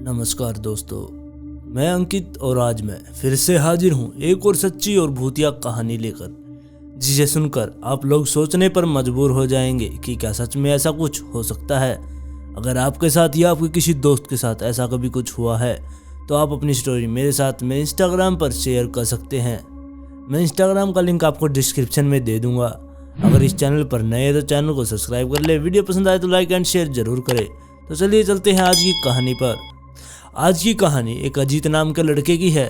नमस्कार दोस्तों, मैं अंकित और आज मैं फिर से हाजिर हूँ एक और सच्ची और भूतिया कहानी लेकर, जिसे सुनकर आप लोग सोचने पर मजबूर हो जाएंगे कि क्या सच में ऐसा कुछ हो सकता है। अगर आपके साथ या आपके किसी दोस्त के साथ ऐसा कभी कुछ हुआ है तो आप अपनी स्टोरी मेरे साथ में इंस्टाग्राम पर शेयर कर सकते हैं। मैं इंस्टाग्राम का लिंक आपको डिस्क्रिप्शन में दे दूंगा। अगर इस चैनल पर नए हैं तो चैनल को सब्सक्राइब कर ले, वीडियो पसंद आए तो लाइक एंड शेयर जरूर करें। तो चलिए चलते हैं आज की कहानी पर। आज की कहानी एक अजीत नाम के लड़के की है।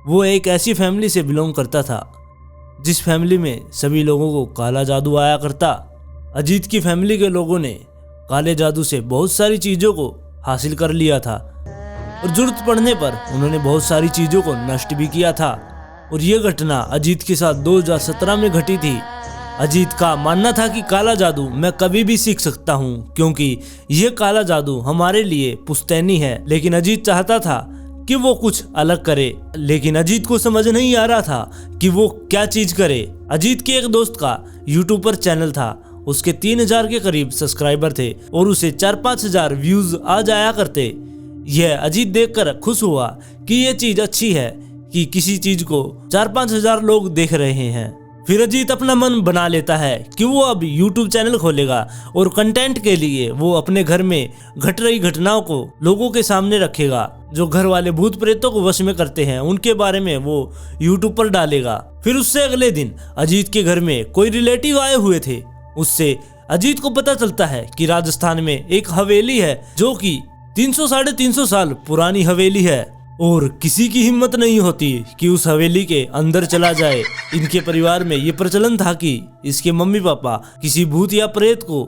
वो एक ऐसी फैमिली से बिलोंग करता था जिस फैमिली में सभी लोगों को काला जादू आया करता। अजीत की फैमिली के लोगों ने काले जादू से बहुत सारी चीज़ों को हासिल कर लिया था और जरूरत पड़ने पर उन्होंने बहुत सारी चीज़ों को नष्ट भी किया था। और ये घटना अजीत के साथ 2017 में घटी थी। अजीत का मानना था कि काला जादू मैं कभी भी सीख सकता हूँ क्योंकि ये काला जादू हमारे लिए पुश्तैनी है। लेकिन अजीत चाहता था कि वो कुछ अलग करे, लेकिन अजीत को समझ नहीं आ रहा था कि वो क्या चीज करे। अजीत के एक दोस्त का यूट्यूब पर चैनल था। उसके 3000 के करीब सब्सक्राइबर थे और उसे 4-5 हजार व्यूज आ जाया करते। यह अजीत देखकर खुश हुआ कि ये चीज अच्छी है कि किसी चीज को 4-5 हजार लोग देख रहे हैं। फिर अजीत अपना मन बना लेता है कि वो अब YouTube चैनल खोलेगा और कंटेंट के लिए वो अपने घर में घट रही घटनाओं को लोगों के सामने रखेगा। जो घर वाले भूत प्रेतों को वश में करते हैं उनके बारे में वो YouTube पर डालेगा। फिर उससे अगले दिन अजीत के घर में कोई रिलेटिव आए हुए थे। उससे अजीत को पता चलता है कि राजस्थान में एक हवेली है जो कि 300-350 साल पुरानी हवेली है और किसी की हिम्मत नहीं होती कि उस हवेली के अंदर चला जाए। इनके परिवार में ये प्रचलन था कि इसके मम्मी पापा किसी भूत या प्रेत को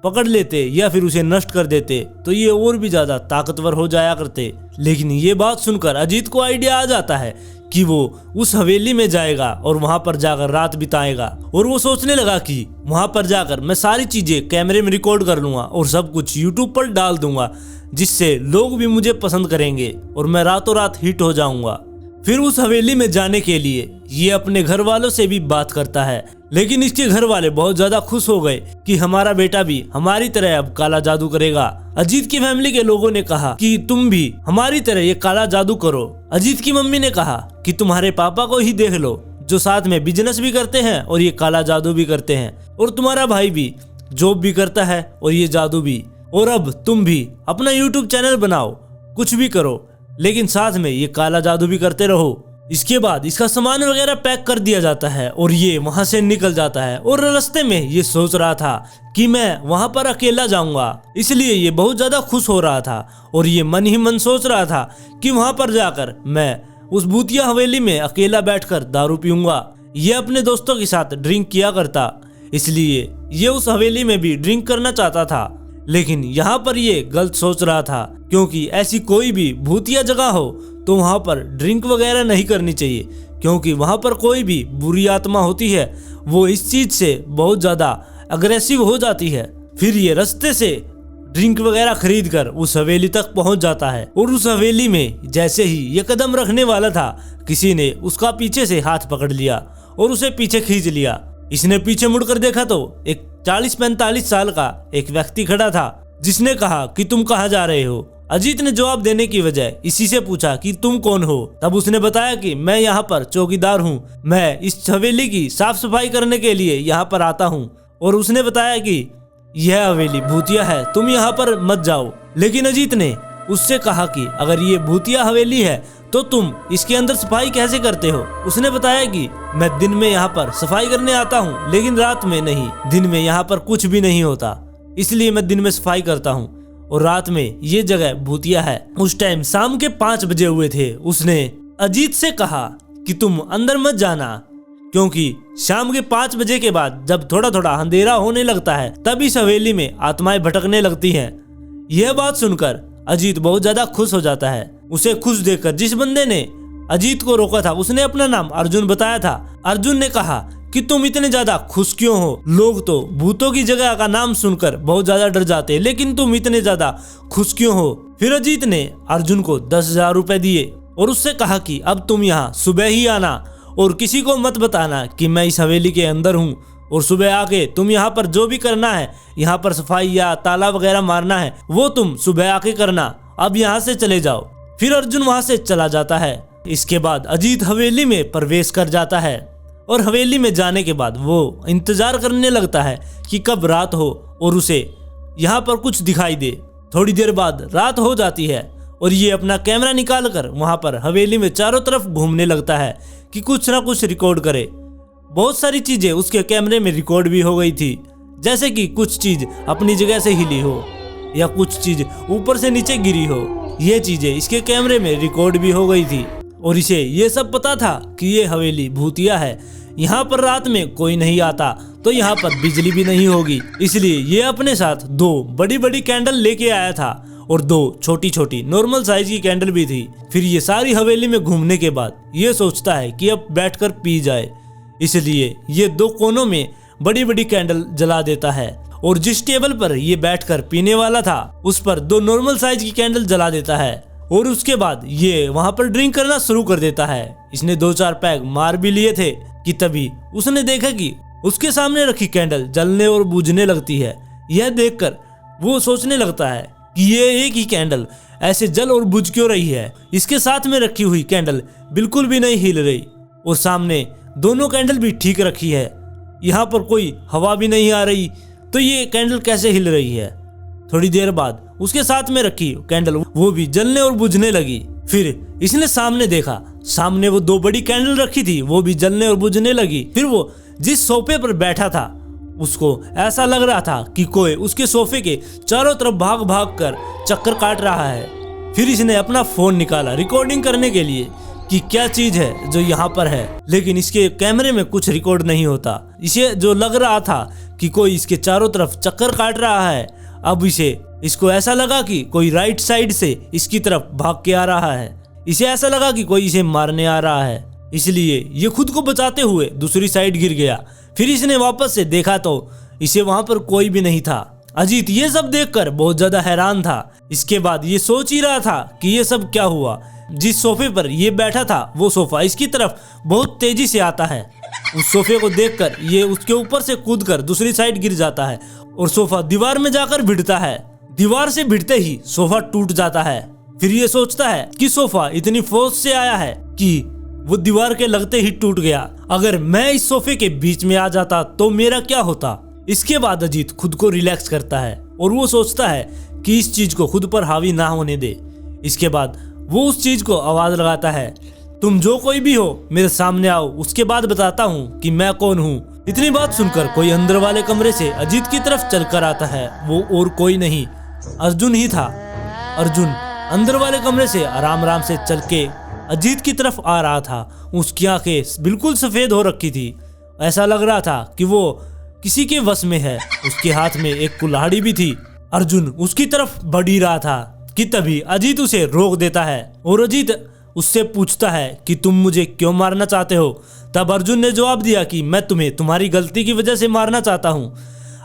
पकड़ लेते या फिर उसे नष्ट कर देते तो ये और भी ज्यादा ताकतवर हो जाया करते। लेकिन ये बात सुनकर अजीत को आइडिया आ जाता है कि वो उस हवेली में जाएगा और वहां पर जाकर रात बिताएगा। और वो सोचने लगा कि वहां पर जाकर मैं सारी चीजें कैमरे में रिकॉर्ड कर लूंगा और सब कुछ यूट्यूब पर डाल दूंगा, जिससे लोग भी मुझे पसंद करेंगे और मैं रातों रात हिट हो जाऊंगा। फिर उस हवेली में जाने के लिए ये अपने घर वालों से भी बात करता है, लेकिन इसके घर वाले बहुत ज्यादा खुश हो गए कि हमारा बेटा भी हमारी तरह अब काला जादू करेगा। अजीत की फैमिली के लोगों ने कहा कि तुम भी हमारी तरह ये काला जादू करो। अजीत की मम्मी ने कहा कि तुम्हारे पापा को ही देख लो जो साथ में बिजनेस भी करते हैं और ये काला जादू भी करते हैं, और तुम्हारा भाई भी जॉब भी करता है और ये जादू भी। और अब तुम भी अपना YouTube चैनल बनाओ, कुछ भी करो, लेकिन साथ में ये काला जादू भी करते रहो। इसके बाद इसका सामान वगैरह पैक कर दिया जाता है और ये वहां से निकल जाता है। और रास्ते में ये सोच रहा था कि मैं वहां पर अकेला जाऊंगा, इसलिए ये बहुत ज्यादा खुश हो रहा था और ये मन ही मन सोच रहा था कि वहां पर जाकर मैं उस भूतिया हवेली में अकेला बैठकर दारू पीऊंगा। ये अपने दोस्तों के साथ ड्रिंक किया करता, इसलिए ये उस हवेली में भी ड्रिंक करना चाहता था। लेकिन यहाँ पर ये गलत सोच रहा था क्योंकि ऐसी कोई भी भूतिया जगह हो तो वहाँ पर ड्रिंक वगैरह नहीं करनी चाहिए, क्योंकि वहाँ पर कोई भी बुरी आत्मा होती है वो इस चीज से बहुत ज्यादा अग्रेसिव हो जाती है। फिर ये रास्ते से ड्रिंक वगैरह खरीद कर उस हवेली तक पहुंच जाता है और उस हवेली में जैसे ही ये कदम रखने वाला था किसी ने उसका पीछे से हाथ पकड़ लिया और उसे पीछे खींच लिया। इसने पीछे मुड़कर देखा तो एक 40-45 साल का एक व्यक्ति खड़ा था, जिसने कहा कि तुम कहाँ जा रहे हो। अजीत ने जवाब देने की बजाय इसी से पूछा कि तुम कौन हो। तब उसने बताया कि मैं यहाँ पर चौकीदार हूँ, मैं इस हवेली की साफ सफाई करने के लिए यहाँ पर आता हूँ। और उसने बताया कि यह हवेली भूतिया है, तुम यहाँ पर मत जाओ। लेकिन अजीत ने उससे कहा कि अगर ये भूतिया हवेली है तो तुम इसके अंदर सफाई कैसे करते हो। उसने बताया कि मैं दिन में यहाँ पर सफाई करने आता हूँ, लेकिन रात में नहीं। दिन में यहाँ पर कुछ भी नहीं होता, इसलिए मैं दिन में सफाई करता हूँ और रात में ये जगह भूतिया है। उस टाइम शाम के 5 बजे हुए थे। उसने अजीत से कहा कि तुम अंदर मत जाना, क्योंकि शाम के 5 बजे के बाद जब थोड़ा थोड़ा अंधेरा होने लगता है तब इस हवेली में आत्माएं भटकने लगती हैं। यह बात सुनकर अजीत बहुत ज्यादा खुश हो जाता है। उसे खुश देखकर जिस बंदे ने अजीत को रोका था उसने अपना नाम अर्जुन बताया था। अर्जुन ने कहा कि तुम इतने ज्यादा खुश क्यों हो, लोग तो भूतों की जगह का नाम सुनकर बहुत ज्यादा डर जाते हैं, लेकिन तुम इतने ज्यादा खुश क्यों हो। फिर अजीत ने अर्जुन को 10,000 रुपए दिए और उससे कहा कि अब तुम यहाँ सुबह ही आना और किसी को मत बताना कि मैं इस हवेली के अंदर हूँ, और सुबह आके तुम यहाँ पर जो भी करना है, यहाँ पर सफाई या ताला वगैरह मारना है, वो तुम सुबह आके करना। अब यहाँ से चले जाओ। फिर अर्जुन वहाँ से चला जाता है। इसके बाद अजीत हवेली में प्रवेश कर जाता है और हवेली में जाने के बाद वो इंतजार करने लगता है कि कब रात हो और उसे यहाँ पर कुछ दिखाई दे। थोड़ी देर बाद रात हो जाती है और ये अपना कैमरा निकाल कर वहाँ पर हवेली में चारों तरफ घूमने लगता है कि कुछ ना कुछ रिकॉर्ड करे। बहुत सारी चीज़ें उसके कैमरे में रिकॉर्ड भी हो गई थी, जैसे कि कुछ चीज़ अपनी जगह से हिली हो या कुछ चीज़ ऊपर से नीचे गिरी हो। ये चीज़ें इसके कैमरे में रिकॉर्ड भी हो गई थी और इसे ये सब पता था कि ये हवेली भूतिया है, यहाँ पर रात में कोई नहीं आता तो यहाँ पर बिजली भी नहीं होगी। इसलिए ये अपने साथ 2 बड़ी बड़ी कैंडल लेके आया था और 2 छोटी छोटी नॉर्मल साइज की कैंडल भी थी। फिर ये सारी हवेली में घूमने के बाद ये सोचता है कि अब बैठकर पी जाए, इसलिए ये 2 कोनों में बड़ी बड़ी कैंडल जला देता है और जिस टेबल पर ये बैठकर पीने वाला था उस पर 2 नॉर्मल साइज की कैंडल जला देता है और उसके बाद ये वहां पर ड्रिंक करना शुरू कर देता है। इसने 2-4 पैग मार भी लिए थे कि तभी उसने देखा कि उसके सामने रखी कैंडल जलने और बुझने लगती है। यह देखकर वो सोचने लगता है कि ये एक ही कैंडल ऐसे जल और बुझ क्यों रही है। इसके साथ में रखी हुई कैंडल बिल्कुल भी नहीं हिल रही और सामने दोनों कैंडल भी ठीक रखी है। यहाँ पर कोई हवा भी नहीं आ रही, तो ये कैंडल कैसे हिल रही है। थोड़ी देर बाद उसके साथ में रखी कैंडल वो भी जलने और बुझने लगी। फिर इसने सामने देखा, सामने वो 2 बड़ी कैंडल रखी थी वो भी जलने और बुझने लगी। फिर वो जिस सोफे पर बैठा था उसको ऐसा लग रहा था कि कोई उसके सोफे के चारों तरफ भाग भाग कर चक्कर काट रहा है। फिर इसने अपना फोन निकाला रिकॉर्डिंग करने के लिए कि क्या चीज है जो यहाँ पर है, लेकिन इसके कैमरे में कुछ रिकॉर्ड नहीं होता। इसे जो लग रहा था कि कोई इसके चारों तरफ चक्कर काट रहा है, अब इसको ऐसा लगा कि कोई राइट साइड से इसकी तरफ भाग के आ रहा है। इसे ऐसा लगा कि कोई इसे मारने आ रहा है, इसलिए ये खुद को बचाते हुए दूसरी साइड गिर गया। फिर इसने वापस से देखा तो इसे वहां पर कोई भी नहीं था। अजीत ये सब देखकर बहुत ज्यादा हैरान था। इसके बाद ये सोच ही रहा था कि ये सब क्या हुआ। जिस सोफे पर ये बैठा था वो सोफा इसकी तरफ बहुत तेजी से आता है। उस सोफे को देखकर ये उसके ऊपर से कूदकर दूसरी साइड गिर जाता है और सोफा दीवार में जाकर भिड़ता है। दीवार से भिड़ते ही सोफा टूट जाता है। फिर ये सोचता है कि सोफा इतनी फोर्स से आया है कि वो दीवार के लगते ही टूट गया। अगर मैं इस सोफे के बीच में आ जाता तो मेरा क्या होता। इसके बाद अजीत खुद को रिलैक्स करता है और वो सोचता है कि इस चीज को खुद पर हावी ना होने दे। इसके बाद वो उस चीज को आवाज लगाता है, तुम जो कोई भी हो मेरे सामने आओ, उसके बाद बताता हूँ कि मैं कौन हूँ। इतनी बात सुनकर कोई अंदर वाले कमरे से अजीत की तरफ चलकर आता है। वो और कोई नहीं अर्जुन ही था। अर्जुन अंदर वाले कमरे से आराम आराम से चल के अजीत की तरफ आ रहा था। उसकी आंखें बिल्कुल सफेद हो रखी थी, ऐसा लग रहा था कि वो किसी के वश में है। उसके हाथ में एक कुल्हाड़ी भी थी। अर्जुन उसकी तरफ बढ़ ही रहा था कि तभी अजीत उसे रोक देता है और अजीत उससे पूछता है कि तुम मुझे क्यों मारना चाहते हो। तब अर्जुन ने जवाब दिया कि मैं तुम्हें तुम्हारी गलती की वजह से मारना चाहता हूँ।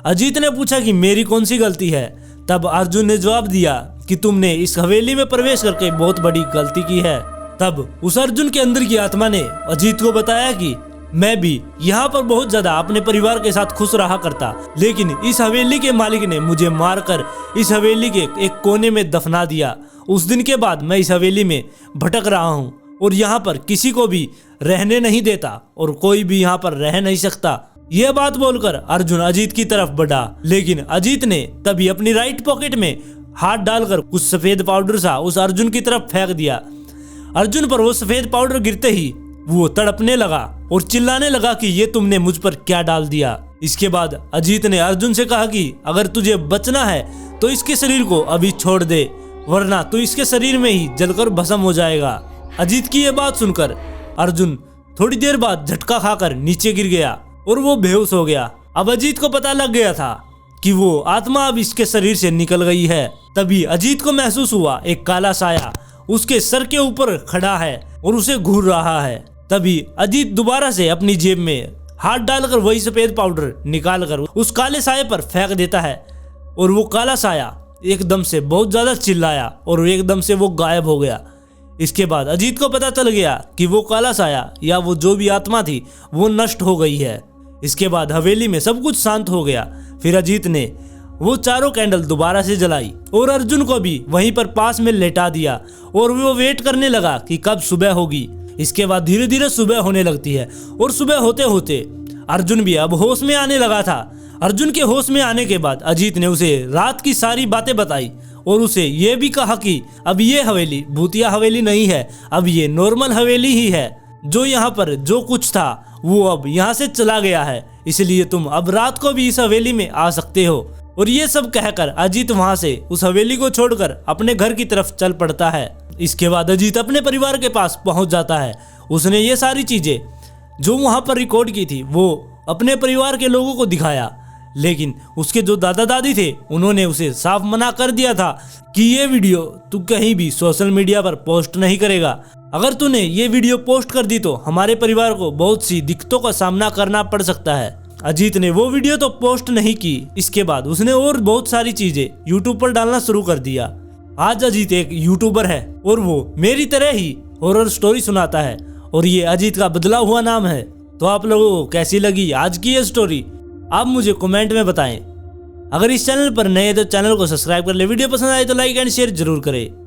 अजीत ने पूछा कि मेरी कौन सी गलती है। तब अर्जुन ने जवाब दिया कि तुमने इस हवेली में प्रवेश करके बहुत बड़ी गलती की है। तब उस अर्जुन के अंदर की आत्मा ने अजीत को बताया कि मैं भी यहाँ पर बहुत ज्यादा अपने परिवार के साथ खुश रहा करता, लेकिन इस हवेली के मालिक ने मुझे मारकर इस हवेली के एक कोने में दफना दिया। उस दिन के बाद मैं इस हवेली में भटक रहा हूँ और यहाँ पर किसी को भी रहने नहीं देता और कोई भी यहाँ पर रह नहीं सकता। यह बात बोलकर अर्जुन अजीत की तरफ बढ़ा, लेकिन अजीत ने तभी अपनी राइट पॉकेट में हाथ डालकर कुछ सफेद पाउडर सा उस अर्जुन की तरफ फेंक दिया। अर्जुन पर वो सफेद पाउडर गिरते ही वो तड़पने लगा और चिल्लाने लगा कि ये तुमने मुझ पर क्या डाल दिया। इसके बाद अजीत ने अर्जुन से कहा कि अगर तुझे बचना है तो इसके शरीर को अभी छोड़ दे, वरना तू इसके शरीर में ही जलकर भस्म हो जाएगा। अजीत की यह बात सुनकर अर्जुन थोड़ी देर बाद झटका खाकर नीचे गिर गया और वो बेहोश हो गया। अब अजीत को पता लग गया था कि वो आत्मा अब इसके शरीर से निकल गई है। तभी अजीत को महसूस हुआ एक काला साया उसके सर के ऊपर खड़ा है और उसे घूर रहा है। तभी अजीत दोबारा से अपनी जेब में हाथ डालकर वही सफेद पाउडर निकालकर उस काले साये पर फेंक देता है और वो काला साया एकदम से बहुत ज्यादा चिल्लाया और एकदम से वो गायब हो गया। इसके बाद अजीत को पता चल गया कि वो काला साया या वो जो भी आत्मा थी वो नष्ट हो गई है। इसके बाद हवेली में सब कुछ शांत हो गया। फिर अजीत ने वो चारों कैंडल दोबारा से जलाई और अर्जुन को भी वहीं पर पास में लेटा दिया और वो वेट करने लगा कि कब सुबह होगी। इसके बाद धीरे धीरे सुबह होने लगती है और सुबह होते होते अर्जुन भी अब होश में आने लगा था। अर्जुन के होश में आने के बाद अजीत ने उसे रात की सारी बातें बताई और उसे ये भी कहा कि अब ये हवेली भूतिया हवेली नहीं है, अब ये नॉर्मल हवेली ही है। जो यहाँ पर जो कुछ था वो अब यहाँ से चला गया है, इसलिए तुम अब रात को भी इस हवेली में आ सकते हो। और ये सब कहकर अजीत वहाँ से उस हवेली को छोड़कर अपने घर की तरफ चल पड़ता है। इसके बाद अजीत अपने परिवार के पास पहुँच जाता है। उसने ये सारी चीजें जो वहाँ पर रिकॉर्ड की थी वो अपने परिवार के लोगों को दिखाया, लेकिन उसके जो दादा दादी थे उन्होंने उसे साफ मना कर दिया था कि ये वीडियो तू कहीं भी सोशल मीडिया पर पोस्ट नहीं करेगा। अगर तूने ये वीडियो पोस्ट कर दी तो हमारे परिवार को बहुत सी दिक्कतों का सामना करना पड़ सकता है। अजीत ने वो वीडियो तो पोस्ट नहीं की। इसके बाद उसने और बहुत सारी चीजें यूट्यूब पर डालना शुरू कर दिया। आज अजीत एक यूट्यूबर है और वो मेरी तरह ही हॉरर स्टोरी सुनाता है और ये अजीत का बदला हुआ नाम है। तो आप लोगों को कैसी लगी आज की ये स्टोरी आप मुझे कमेंट में बताएं। अगर इस चैनल पर नए हैं तो चैनल को सब्सक्राइब कर ले। वीडियो पसंद आए तो लाइक एंड शेयर जरूर करें।